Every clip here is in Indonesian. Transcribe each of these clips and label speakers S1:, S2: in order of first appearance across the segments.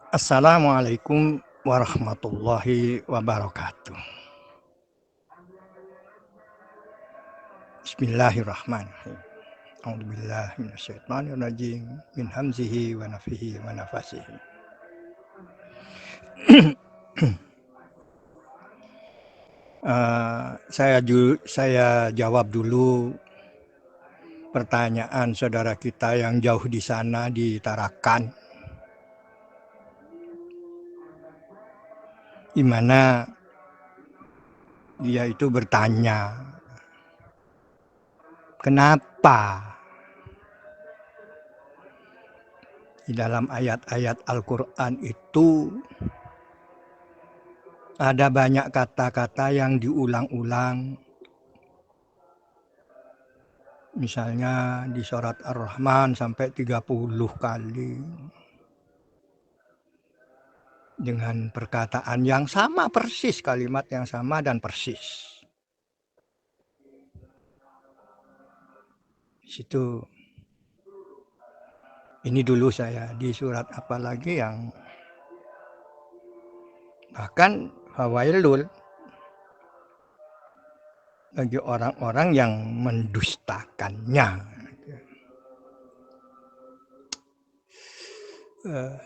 S1: Assalamualaikum warahmatullahi wabarakatuh. Bismillahirrahmanirrahim. A'udzubillahi minasyaitonirrajim min hamzihi wa nafthihi wa nafatsihi. Saya jawab dulu pertanyaan saudara kita yang jauh di sana di Tarakan, di mana dia itu bertanya, kenapa di dalam ayat-ayat Al-Quran itu ada banyak kata-kata yang diulang-ulang. Misalnya di surat Ar-Rahman sampai 30 kali. Dengan perkataan yang sama persis, kalimat yang sama dan persis. Situ. Ini dulu saya di surat apa lagi yang bahkan fawailul bagi orang-orang yang mendustakannya.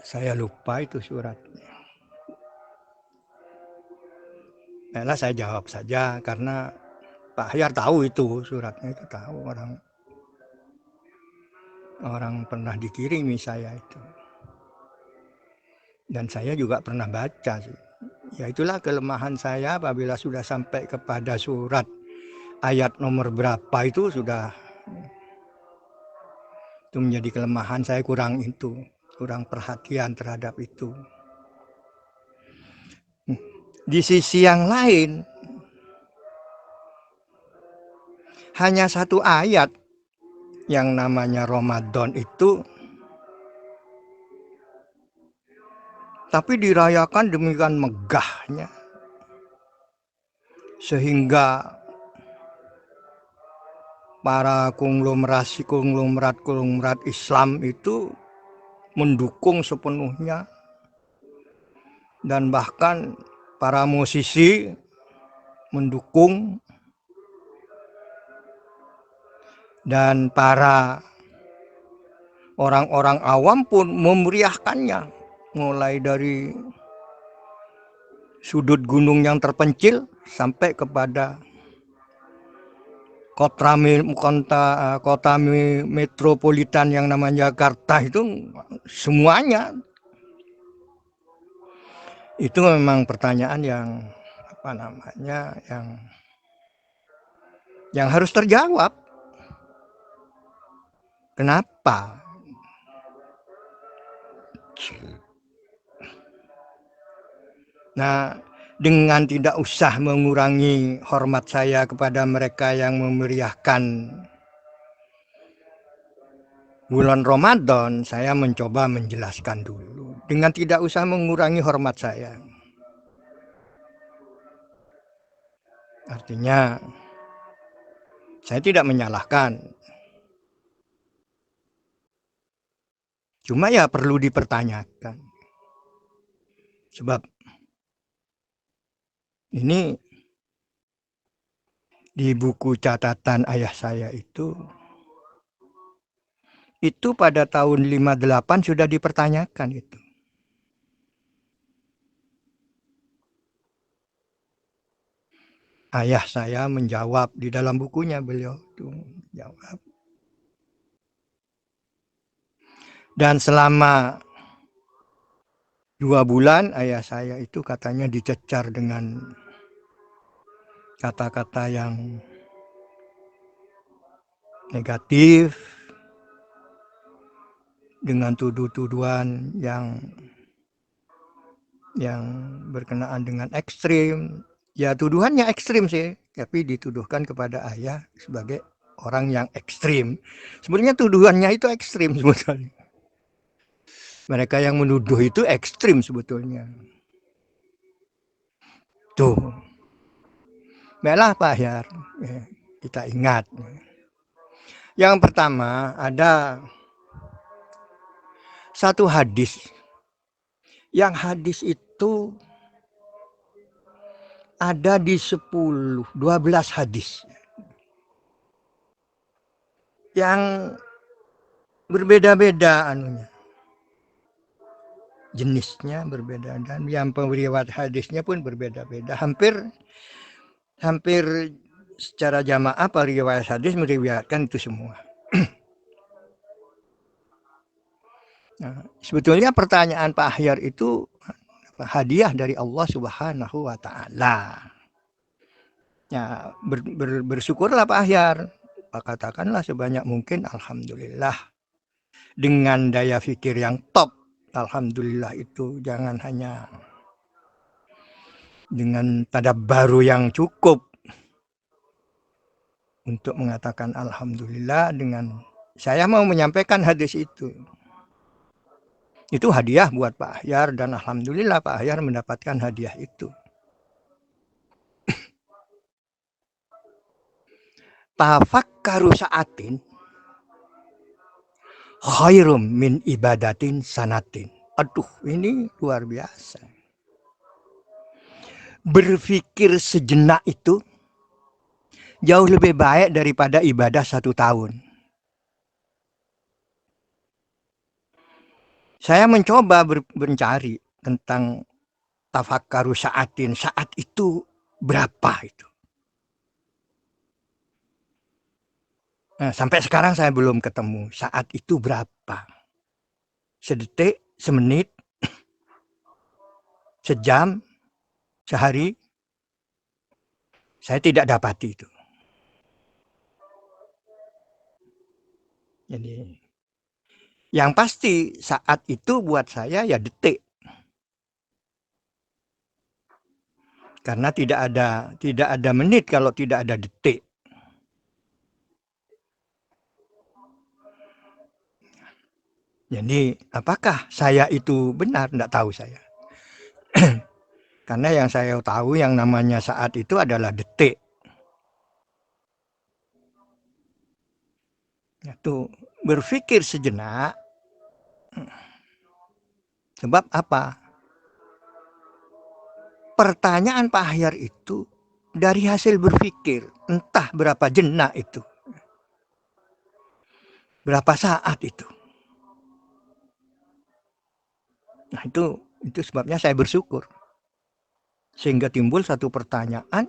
S1: Saya lupa itu suratnya. Nah, saya jawab saja karena Pak Hyar tahu itu suratnya, itu tahu orang pernah dikirimi saya itu. Dan saya juga pernah baca sih. Ya itulah kelemahan saya apabila sudah sampai kepada surat ayat nomor berapa itu sudah itu menjadi kelemahan saya, kurang perhatian terhadap itu. Di sisi yang lain, hanya satu ayat yang namanya Ramadan itu, tapi dirayakan demikian megahnya, sehingga para konglomerat Islam itu mendukung sepenuhnya, dan bahkan para musisi mendukung, dan para orang-orang awam pun memeriahkannya, mulai dari sudut gunung yang terpencil sampai kepada kota metropolitan yang namanya Jakarta, itu semuanya. Itu memang pertanyaan yang yang harus terjawab. Kenapa? Nah, dengan tidak usah mengurangi hormat saya kepada mereka yang memeriahkan bulan Ramadan, saya mencoba menjelaskan dulu dengan tidak usah mengurangi hormat saya. Artinya saya tidak menyalahkan, cuma ya perlu dipertanyakan, sebab ini di buku catatan ayah saya itu pada tahun 58 sudah dipertanyakan itu. Ayah saya menjawab di dalam bukunya, beliau itu jawab. Dan selama 2 bulan ayah saya itu katanya dicecar dengan kata-kata yang negatif, dengan tuduhan yang berkenaan dengan ekstrim. Ya tuduhannya ekstrim sih, tapi dituduhkan kepada ayah sebagai orang yang ekstrim. Sebenarnya tuduhannya itu ekstrim sebetulnya. Mereka yang menuduh itu ekstrim sebetulnya. Tuh. Baiklah Pak Hyar, kita ingat. Yang pertama, ada satu hadis Yang hadis itu ada di 10, 12 hadis. Yang berbeda-beda anunya. Jenisnya berbeda dan yang periwayat hadisnya pun berbeda-beda. Hampir secara jamaah periwayat hadis meriwayatkan itu semua. Nah, sebetulnya pertanyaan Pak Ahyar itu hadiah dari Allah Subhanahu wa taala. Ya, bersyukurlah Pak Ahyar. Katakanlah sebanyak mungkin alhamdulillah. Dengan daya pikir yang top, alhamdulillah itu jangan hanya dengan tadabbur yang cukup untuk mengatakan alhamdulillah dengan saya mau menyampaikan hadis itu. Itu hadiah buat Pak Ahyar dan alhamdulillah Pak Ahyar mendapatkan hadiah itu. Tafakkaru sa'atin khairum min ibadatin sanatin. Aduh, ini luar biasa. Berpikir sejenak itu jauh lebih baik daripada ibadah 1 tahun. Saya mencoba mencari tentang tafakkaru sa'atin. Saat itu berapa itu? Nah, sampai sekarang saya belum ketemu. Saat itu berapa? Sedetik, semenit, sejam, sehari? Saya tidak dapati itu. Jadi, yang pasti saat itu buat saya ya detik. Karena tidak ada menit kalau tidak ada detik. Jadi apakah saya itu benar? Tidak tahu saya. Karena yang saya tahu yang namanya saat itu adalah detik. Itu berpikir sejenak. Sebab apa? Pertanyaan Pak Ahyar itu dari hasil berpikir. Entah berapa jenak itu. Berapa saat itu. Nah itu sebabnya saya bersyukur. Sehingga timbul satu pertanyaan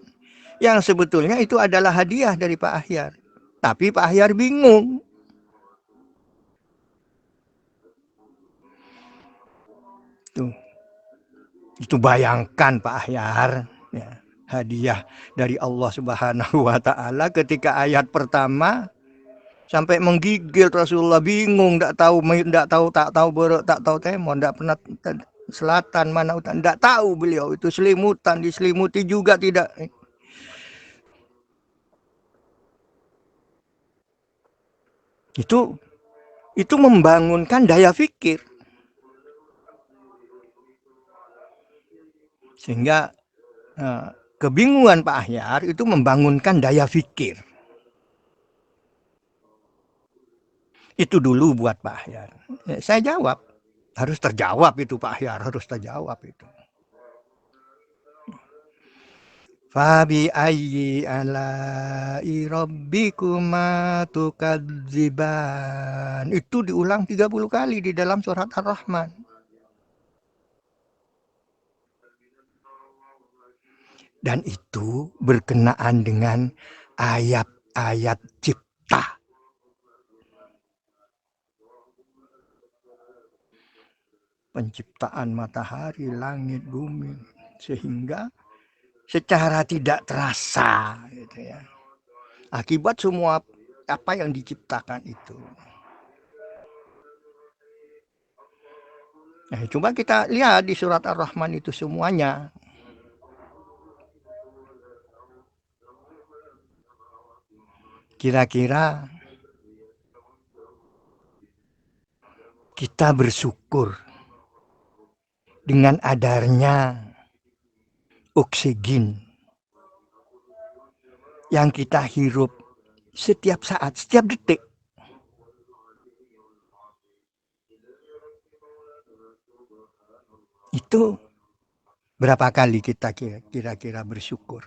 S1: yang sebetulnya itu adalah hadiah dari Pak Ahyar. Tapi Pak Ahyar bingung. Itu bayangkan Pak Ahyar, ya, hadiah dari Allah Subhanahu wa taala ketika ayat pertama sampai menggigil Rasulullah bingung, tak tahu berok, tak tahu temon, tak pernah selatan mana utara, tak tahu beliau itu selimutan, diselimuti juga tidak. Itu membangunkan daya pikir. Sehingga kebingungan Pak Ahyar itu membangunkan daya pikir. Itu dulu buat Pak Ahyar. Saya jawab, harus terjawab itu Pak Ahyar, harus terjawab itu. Fabi ayyi ala'i rabbikuma tukadziban. Itu diulang 30 kali di dalam surat Ar-Rahman. Dan itu berkenaan dengan ayat-ayat cipta. Penciptaan matahari, langit, bumi. Sehingga secara tidak terasa gitu ya. Akibat semua apa yang diciptakan itu. Nah, coba kita lihat di surat Ar-Rahman itu semuanya. Kira-kira kita bersyukur dengan adanya oksigen yang kita hirup setiap saat, setiap detik. Itu berapa kali kita kira-kira bersyukur?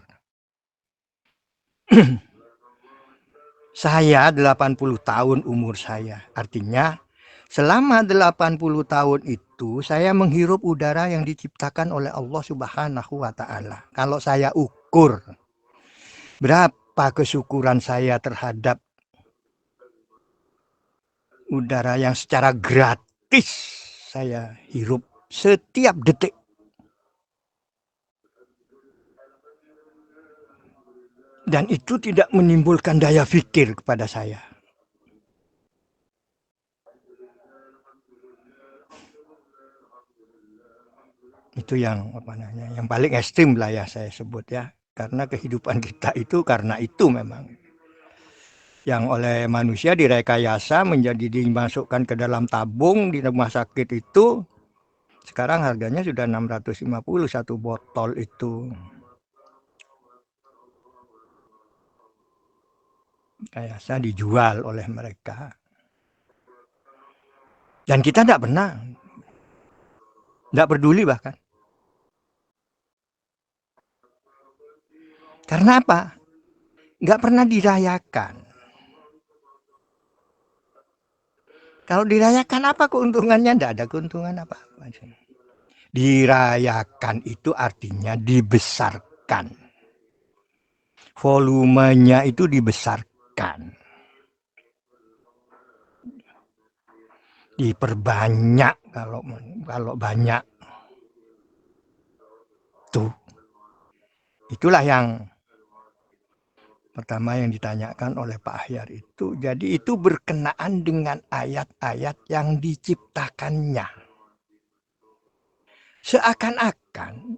S1: Saya 80 tahun umur saya. Artinya selama 80 tahun itu saya menghirup udara yang diciptakan oleh Allah Subhanahu wa taala. Kalau saya ukur berapa kesyukuran saya terhadap udara yang secara gratis saya hirup setiap detik. Dan itu tidak menimbulkan daya pikir kepada saya. Itu yang yang paling ekstrim lah ya saya sebut ya. Karena kehidupan kita itu karena itu memang. Yang oleh manusia direkayasa menjadi dimasukkan ke dalam tabung di rumah sakit itu. Sekarang harganya sudah 650 satu botol itu. Rekayasa dijual oleh mereka. Dan kita tidak pernah. Tidak peduli bahkan. Karena apa? Nggak pernah dirayakan. Kalau dirayakan apa keuntungannya? Tidak ada keuntungan apa-apa. Dirayakan itu artinya dibesarkan. Volumenya itu dibesarkan. Diperbanyak kalau banyak. Tuh. Itulah yang pertama yang ditanyakan oleh Pak Ahyar itu. Jadi itu berkenaan dengan ayat-ayat yang diciptakannya. Seakan-akan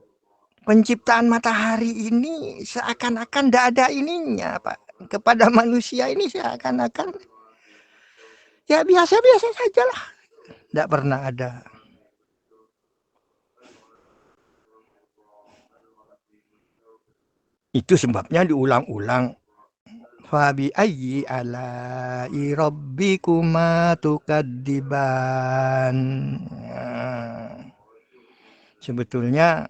S1: penciptaan matahari ini seakan-akan tidak ada ininya, Pak. Kepada manusia ini seakan-akan ya biasa-biasa saja lah. Tidak pernah ada. Itu sebabnya diulang-ulang. Fabi ayyi ala'i rabbikuma tukadziban. Sebetulnya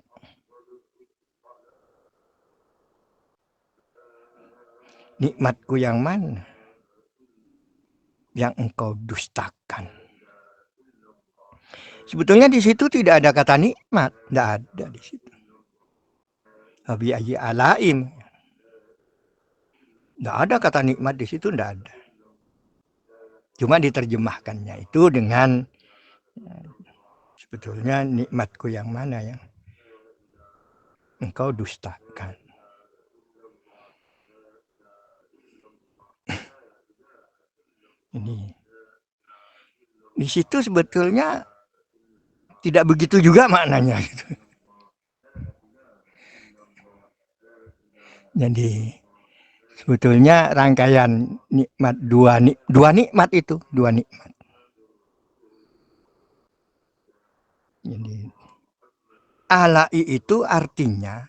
S1: nikmatku yang mana yang engkau dustakan? Sebetulnya di situ tidak ada kata nikmat, tidak ada di situ. Fabi ayyi ala'im. Tidak ada kata nikmat di situ, tidak ada. Cuma diterjemahkannya itu dengan sebetulnya nikmatku yang mana yang engkau dustakan. Ini di situ sebetulnya tidak begitu juga maknanya. Jadi sebetulnya rangkaian nikmat dua nikmat itu dua nikmat. Jadi alai itu artinya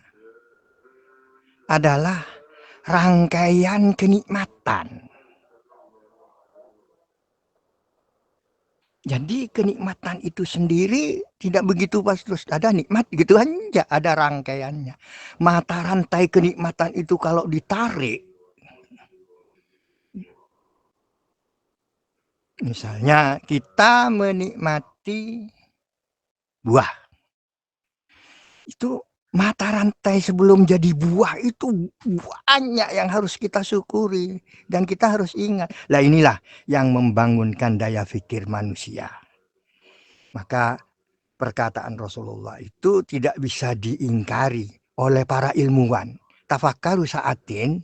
S1: adalah rangkaian kenikmatan. Jadi kenikmatan itu sendiri tidak begitu pas terus ada nikmat gitu aja, ada rangkaiannya. Mata rantai kenikmatan itu kalau ditarik, misalnya kita menikmati buah, itu mata rantai sebelum jadi buah itu banyak yang harus kita syukuri dan kita harus ingat. Lah inilah yang membangunkan daya pikir manusia. Maka perkataan Rasulullah itu tidak bisa diingkari oleh para ilmuwan. Tafakkaru sa'atin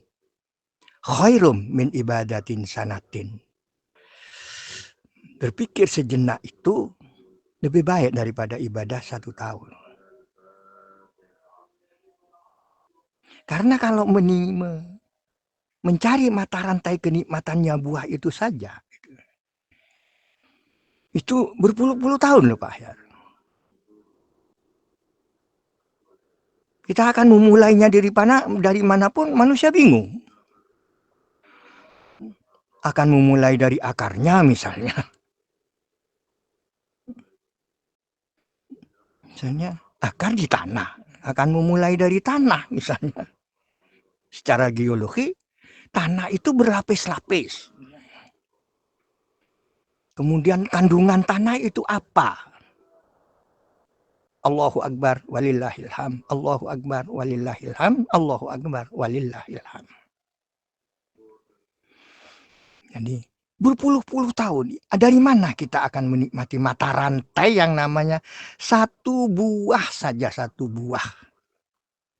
S1: khairum min ibadatin sanatin. Berpikir sejenak itu lebih baik daripada ibadah 1 tahun. Karena kalau mencari mata rantai kenikmatannya buah itu saja, itu berpuluh-puluh tahun loh Pak Ahyar. Kita akan memulainya dari manapun manusia bingung. Akan memulai dari akarnya misalnya. Misalnya akar di tanah, akan memulai dari tanah misalnya. Secara geologi, tanah itu berlapis-lapis. Kemudian kandungan tanah itu apa? Allahu Akbar walillahilham. Allahu Akbar walillahilham. Allahu Akbar walillahilham. Jadi berpuluh-puluh tahun. Dari mana kita akan menikmati mata rantai yang namanya satu buah saja, satu buah.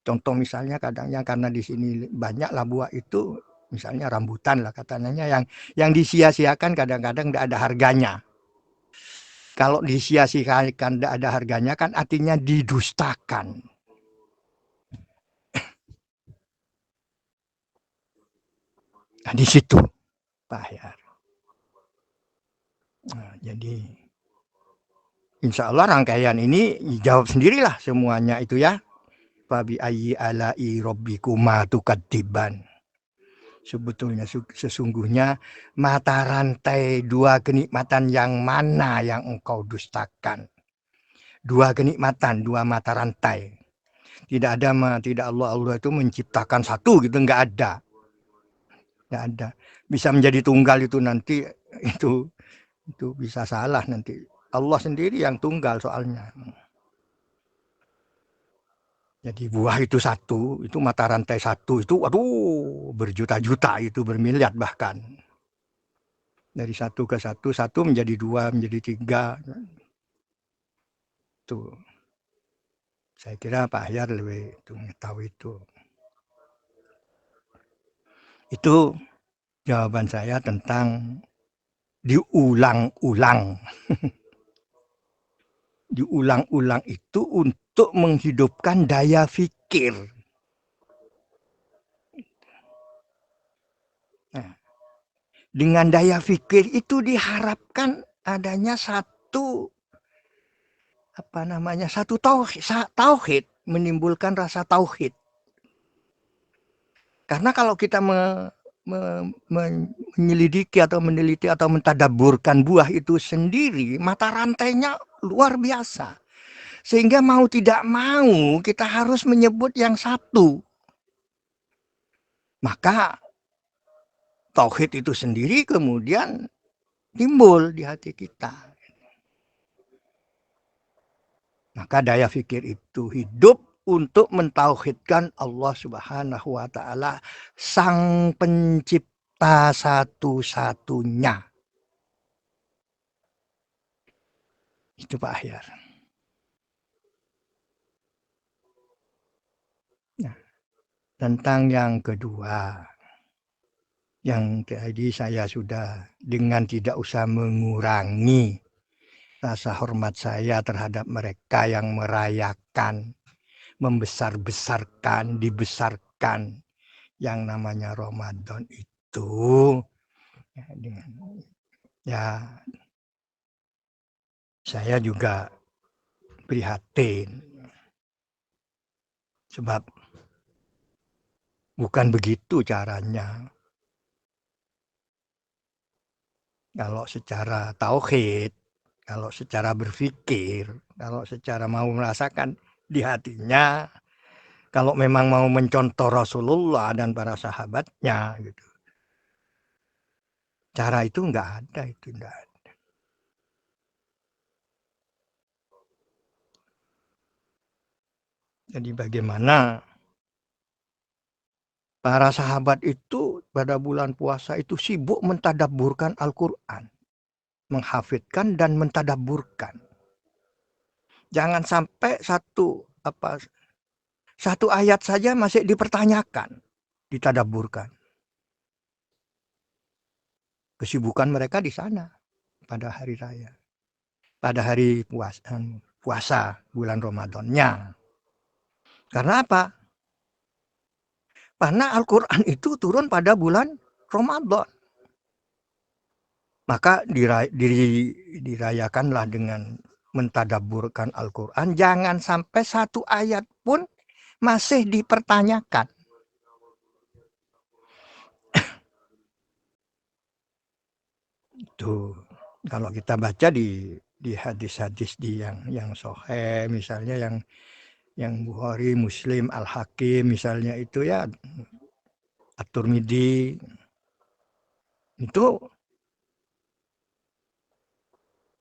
S1: Contoh misalnya kadangnya karena di sini banyaklah buah itu, misalnya rambutan lah katanya yang disia-siakan kadang-kadang tidak ada harganya. Kalau disia-siakan tidak ada harganya kan artinya didustakan. Nah, di situ Pak Ahyar. Nah, jadi insya Allah rangkaian ini jawab sendirilah semuanya itu ya. Fabi ayyi ala'i rabbikuma tukadziban. Sebetulnya sesungguhnya mata rantai dua kenikmatan yang mana yang engkau dustakan. Dua kenikmatan, dua mata rantai. Tidak ada tidak Allah itu menciptakan satu gitu, enggak ada. Enggak ada. Bisa menjadi tunggal itu nanti itu bisa salah nanti. Allah sendiri yang tunggal soalnya. Jadi buah itu satu, itu mata rantai satu, itu waduh berjuta-juta itu, bermiliar bahkan. Dari satu ke satu, satu menjadi dua, menjadi tiga. Tuh. Saya kira Pak Ahyar lebih tahu itu. Itu jawaban saya tentang diulang-ulang. Diulang-ulang itu untuk menghidupkan daya fikir. Nah, dengan daya fikir itu diharapkan adanya satu satu tauhid, menimbulkan rasa tauhid. Karena kalau kita menyelidiki atau meneliti atau mentadaburkan buah itu sendiri, mata rantainya luar biasa. Sehingga mau tidak mau kita harus menyebut yang satu. Maka tauhid itu sendiri kemudian timbul di hati kita. Maka daya fikir itu hidup untuk mentauhidkan Allah Subhanahu wa taala sang pencipta satu-satunya. Itu Pak Ahyar. Nah, tentang yang kedua, yang tadi saya sudah dengan tidak usah mengurangi rasa hormat saya terhadap mereka yang merayakan, membesar-besarkan, dibesarkan yang namanya Ramadan itu. Ya, saya juga prihatin. Sebab bukan begitu caranya. Kalau secara tauhid, kalau secara berpikir, kalau secara mau merasakan di hatinya, kalau memang mau mencontoh Rasulullah dan para sahabatnya gitu. Cara itu enggak ada, itu enggak ada. Jadi bagaimana para sahabat itu pada bulan puasa itu sibuk mentadabburkan Al-Quran, menghafidkan dan mentadabburkan. Jangan sampai satu ayat saja masih dipertanyakan, ditadabburkan. Kesibukan mereka di sana pada hari raya, pada hari puasa bulan Ramadannya. Karena apa? Karena Al-Quran itu turun pada bulan Ramadan. Maka dirayakanlah dengan mentadabburkan Al-Quran. Jangan sampai satu ayat pun masih dipertanyakan. Itu kalau kita baca di di hadis-hadis yang sahih, misalnya yang Bukhari, Muslim, Al-Hakim misalnya itu ya, At-Tirmidzi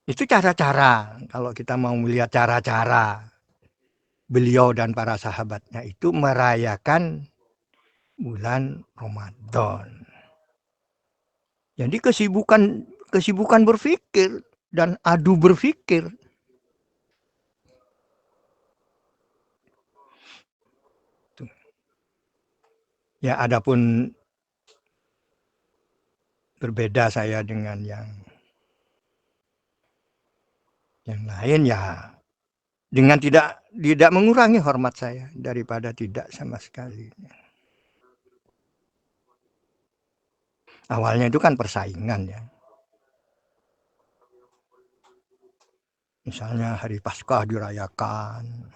S1: itu cara-cara, kalau kita mau melihat cara-cara beliau dan para sahabatnya itu merayakan bulan Ramadan. Jadi kesibukan berpikir dan adu berpikir. Ya, adapun berbeda saya dengan yang lain ya, dengan tidak mengurangi hormat saya daripada tidak sama sekali. Awalnya itu kan persaingan ya. Misalnya hari Paskah dirayakan,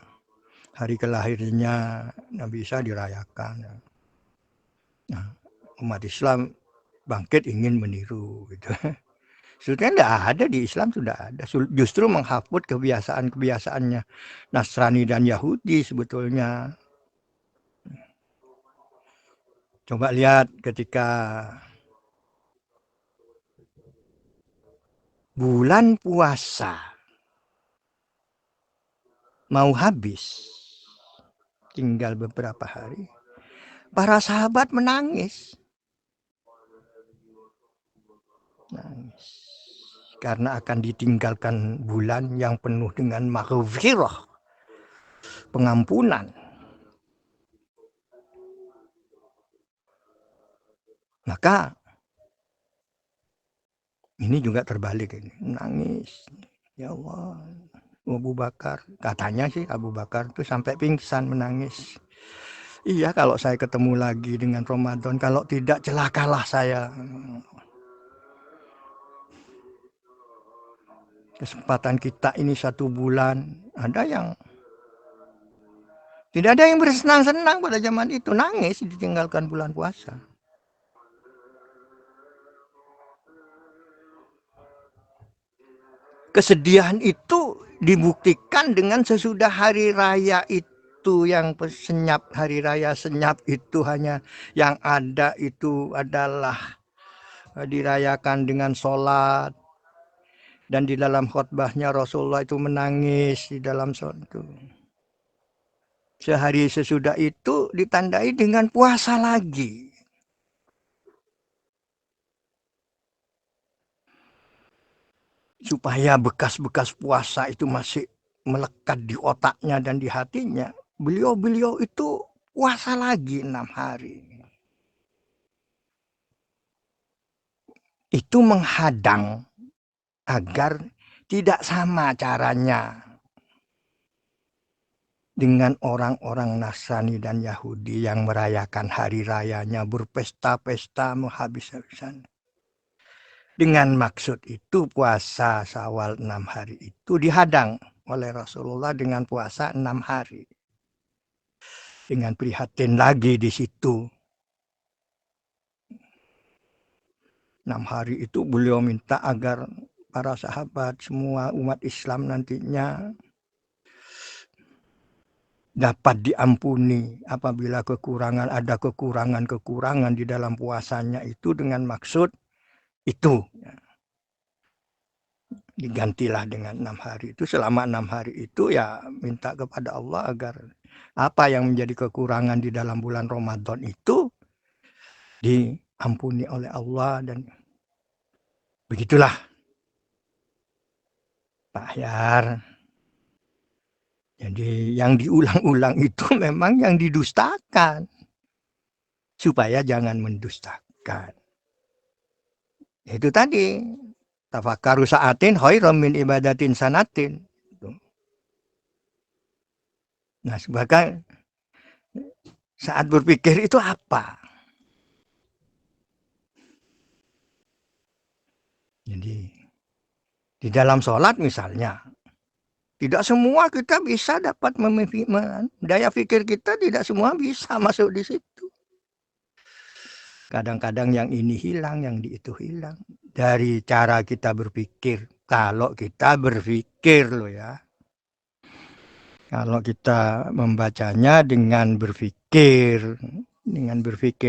S1: hari kelahirnya Nabi Isa dirayakan. Nah, umat Islam bangkit ingin meniru gitu. Sebetulnya tidak ada di Islam, sudah ada. Justru menghapus kebiasaan-kebiasaannya Nasrani dan Yahudi sebetulnya. Coba lihat ketika bulan puasa mau habis, tinggal beberapa hari, para sahabat menangis. Karena akan ditinggalkan bulan yang penuh dengan maghfirah, pengampunan. Maka ini juga terbalik, ini nangis. Ya Allah, Abu Bakar, katanya sih Abu Bakar tuh sampai pingsan menangis. Iya, kalau saya ketemu lagi dengan Ramadan, kalau tidak celakalah saya. Kesempatan kita ini 1 bulan, ada yang tidak ada yang bersenang-senang pada zaman itu, nangis ditinggalkan bulan puasa. Kesedihan itu dibuktikan dengan sesudah hari raya itu yang senyap, hari raya senyap itu hanya yang ada itu adalah dirayakan dengan sholat, dan di dalam khutbahnya Rasulullah itu menangis di dalam sholat itu. Sehari sesudah itu ditandai dengan puasa lagi. Supaya bekas-bekas puasa itu masih melekat di otaknya dan di hatinya, beliau itu puasa lagi 6 hari. Itu menghadang agar tidak sama caranya dengan orang-orang Nasrani dan Yahudi yang merayakan hari rayanya, berpesta-pesta menghabis-habisan. Dengan maksud itu puasa Syawal 6 hari itu dihadang oleh Rasulullah dengan puasa 6 hari. Dengan prihatin lagi di situ. 6 hari itu beliau minta agar para sahabat, semua umat Islam nantinya dapat diampuni apabila ada kekurangan di dalam puasanya itu, dengan maksud itu. Digantilah dengan 6 hari itu. Selama 6 hari itu ya minta kepada Allah agar apa yang menjadi kekurangan di dalam bulan Ramadan itu diampuni oleh Allah. Dan begitulah Pak Ahyar. Jadi yang diulang-ulang itu memang yang didustakan. Supaya jangan mendustakan. Itu tadi. Tafakkaru sa'atin khairum min ibadatin sanatin. Nah, sebagai saat berpikir itu apa? Jadi di dalam sholat misalnya, tidak semua kita bisa dapat daya pikir kita tidak semua bisa masuk di situ. Kadang-kadang yang ini hilang, yang itu hilang. Dari cara kita berpikir, Kalau kita berpikir loh ya. Kalau kita membacanya dengan berpikir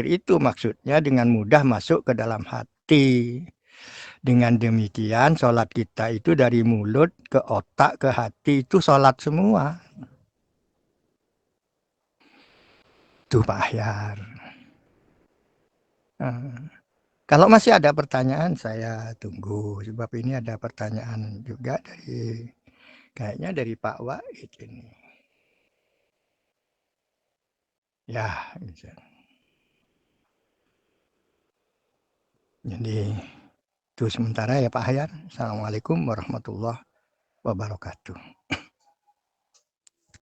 S1: itu maksudnya dengan mudah masuk ke dalam hati. Dengan demikian, sholat kita itu dari mulut ke otak ke hati itu sholat semua. Tuh Pak Ahyar. Kalau masih ada pertanyaan, saya tunggu. Sebab ini ada pertanyaan juga kayaknya dari Pak Wahid ini. Ya, jadi itu sementara ya Pak Ahyar. Assalamualaikum warahmatullahi wabarakatuh.